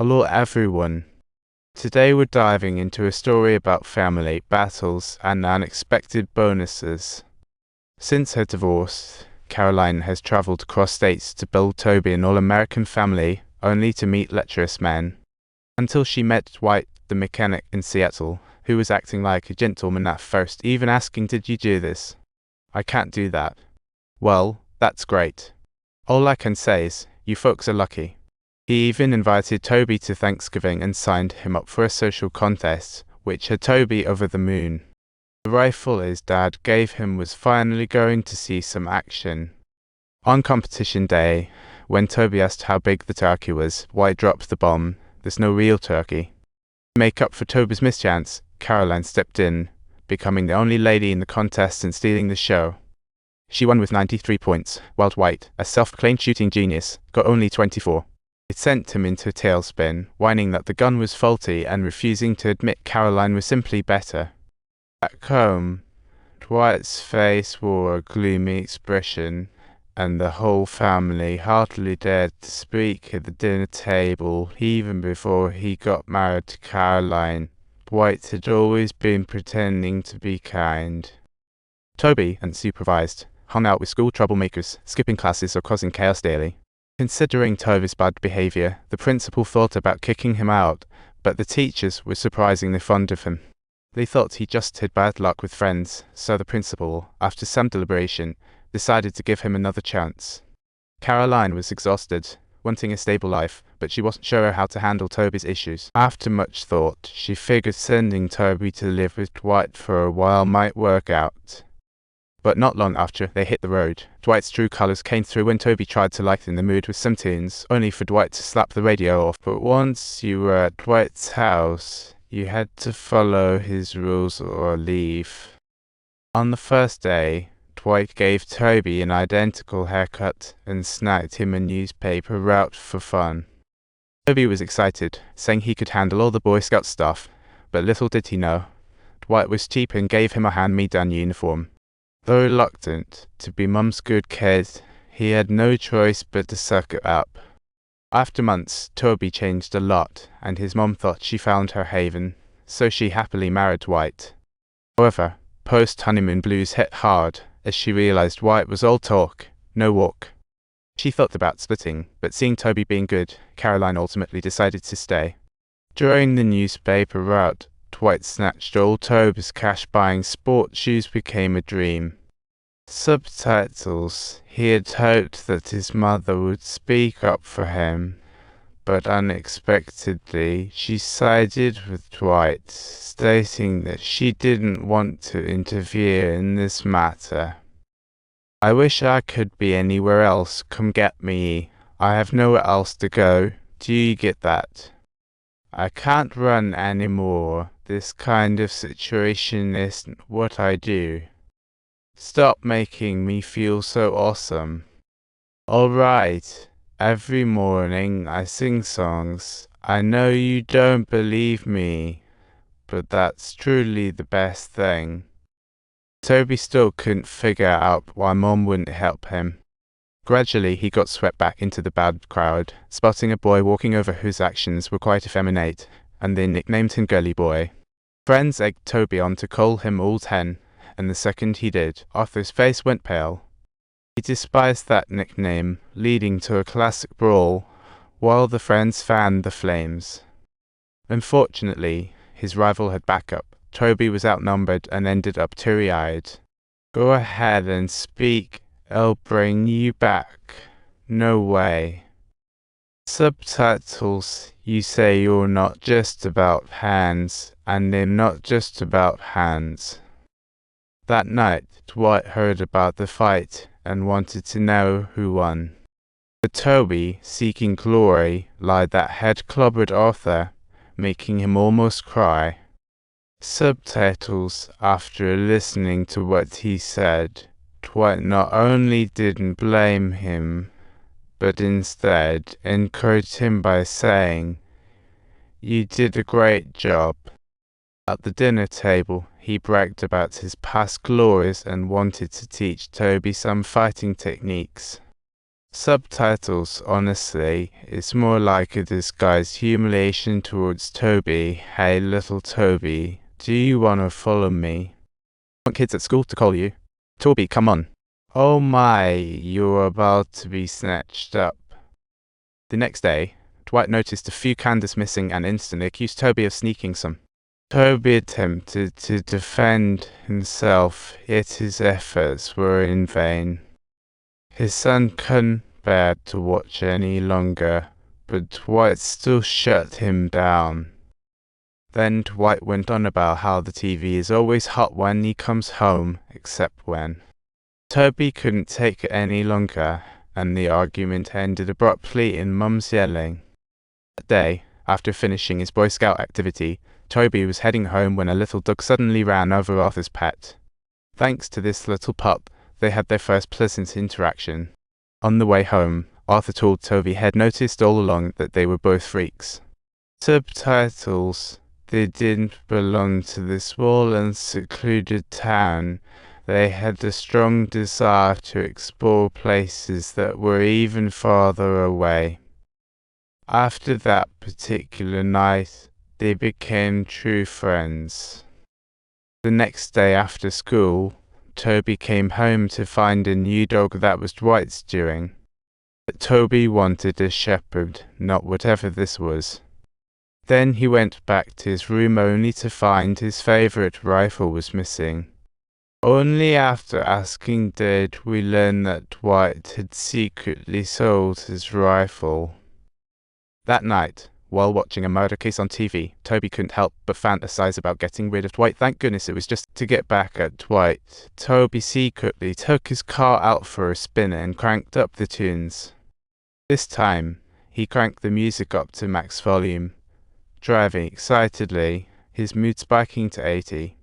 Hello everyone. Today we're diving into a story about family, battles, and unexpected bonuses. Since her divorce, Caroline has traveled across states to build Toby an all-American family, only to meet lecherous men. Until she met Dwight the mechanic in Seattle, who was acting like a gentleman at first, even asking, "Did you do this?" "I can't do that." "Well, that's great. All I can say is, you folks are lucky." He even invited Toby to Thanksgiving and signed him up for a social contest, which had Toby over the moon. The rifle his dad gave him was finally going to see some action. On competition day, when Toby asked how big the turkey was, Dwight dropped the bomb: "There's no real turkey." To make up for Toby's mischance, Caroline stepped in, becoming the only lady in the contest and stealing the show. She won with 93 points, while Dwight, a self-proclaimed shooting genius, got only 24. It sent him into a tailspin, whining that the gun was faulty and refusing to admit Caroline was simply better. Back home, Dwight's face wore a gloomy expression, and the whole family hardly dared to speak at the dinner table. Even before he got married to Caroline, Dwight had always been pretending to be kind. Toby, unsupervised, hung out with school troublemakers, skipping classes or causing chaos daily. Considering Toby's bad behavior, the principal thought about kicking him out, but the teachers were surprisingly fond of him. They thought he just had bad luck with friends, so the principal, after some deliberation, decided to give him another chance. Caroline was exhausted, wanting a stable life, but she wasn't sure how to handle Toby's issues. After much thought, she figured sending Toby to live with Dwight for a while might work out. But not long after they hit the road, Dwight's true colors came through when Toby tried to lighten the mood with some tunes, only for Dwight to slap the radio off. But once you were at Dwight's house, you had to follow his rules or leave. On the first day, Dwight gave Toby an identical haircut and snagged him a newspaper route for fun. Toby was excited, saying he could handle all the Boy Scout stuff, but little did he know, Dwight was cheap and gave him a hand-me-down uniform. Though reluctant to be Mum's good kid, he had no choice but to suck it up. After months, Toby changed a lot, and his mum thought she found her haven, so she happily married Dwight. However, post-honeymoon blues hit hard, as she realized Dwight was all talk, no walk. She thought about splitting, but seeing Toby being good, Caroline ultimately decided to stay. During the newspaper route, Dwight snatched all Toby's cash. Buying sports shoes became a dream. Subtitles: he had hoped that his mother would speak up for him, but unexpectedly she sided with Dwight, stating that she didn't want to interfere in this matter. "I wish I could be anywhere else. Come get me. I have nowhere else to go. Do you get that? I can't run anymore. This kind of situation isn't what I do. Stop making me feel so awesome. Alright, every morning I sing songs. I know you don't believe me, but that's truly the best thing." Toby still couldn't figure out why Mom wouldn't help him. Gradually, he got swept back into the bad crowd, spotting a boy walking over whose actions were quite effeminate, and they nicknamed him Girly Boy. Friends egged Toby on to call him Old Hen, and the second he did, Arthur's face went pale. He despised that nickname, leading to a classic brawl, while the friends fanned the flames. Unfortunately, his rival had backup. Toby was outnumbered and ended up teary-eyed. "Go ahead and speak. I'll bring you back." "No way." Subtitles: you say you're not just about hands, and they're not just about hands. That night, Dwight heard about the fight and wanted to know who won. But Toby, seeking glory, lied that had clobbered Arthur, making him almost cry. Subtitles: after listening to what he said, Dwight not only didn't blame him, but instead encouraged him by saying, "You did a great job." At the dinner table, he bragged about his past glories and wanted to teach Toby some fighting techniques. Subtitles, honestly, it's more like a disguised humiliation towards Toby. Hey, little Toby, do you wanna follow me? I want kids at school to call you. Toby, come on. Oh my, you're about to be snatched up. The next day, Dwight noticed a few candles missing and instantly accused Toby of sneaking some. Toby attempted to defend himself, yet his efforts were in vain. His son couldn't bear to watch any longer, but Dwight still shut him down. Then Dwight went on about how the TV is always hot when he comes home, except when. Toby couldn't take it any longer, and the argument ended abruptly in Mum's yelling. That day, after finishing his Boy Scout activity, Toby was heading home when a little dog suddenly ran over Arthur's pet. Thanks to this little pup, they had their first pleasant interaction. On the way home, Arthur told Toby had noticed all along that they were both freaks. Subtitles. They didn't belong to this small and secluded town. They had a strong desire to explore places that were even farther away. After that particular night, they became true friends. The next day after school, Toby came home to find a new dog that was Dwight's doing. But Toby wanted a shepherd, not whatever this was. Then he went back to his room only to find his favorite rifle was missing. Only after asking did we learn that Dwight had secretly sold his rifle. That night, while watching a murder case on TV, Toby couldn't help but fantasize about getting rid of Dwight. Thank goodness it was just to get back at Dwight. Toby secretly took his car out for a spin and cranked up the tunes. This time, he cranked the music up to max volume, driving excitedly, his mood spiking to 80.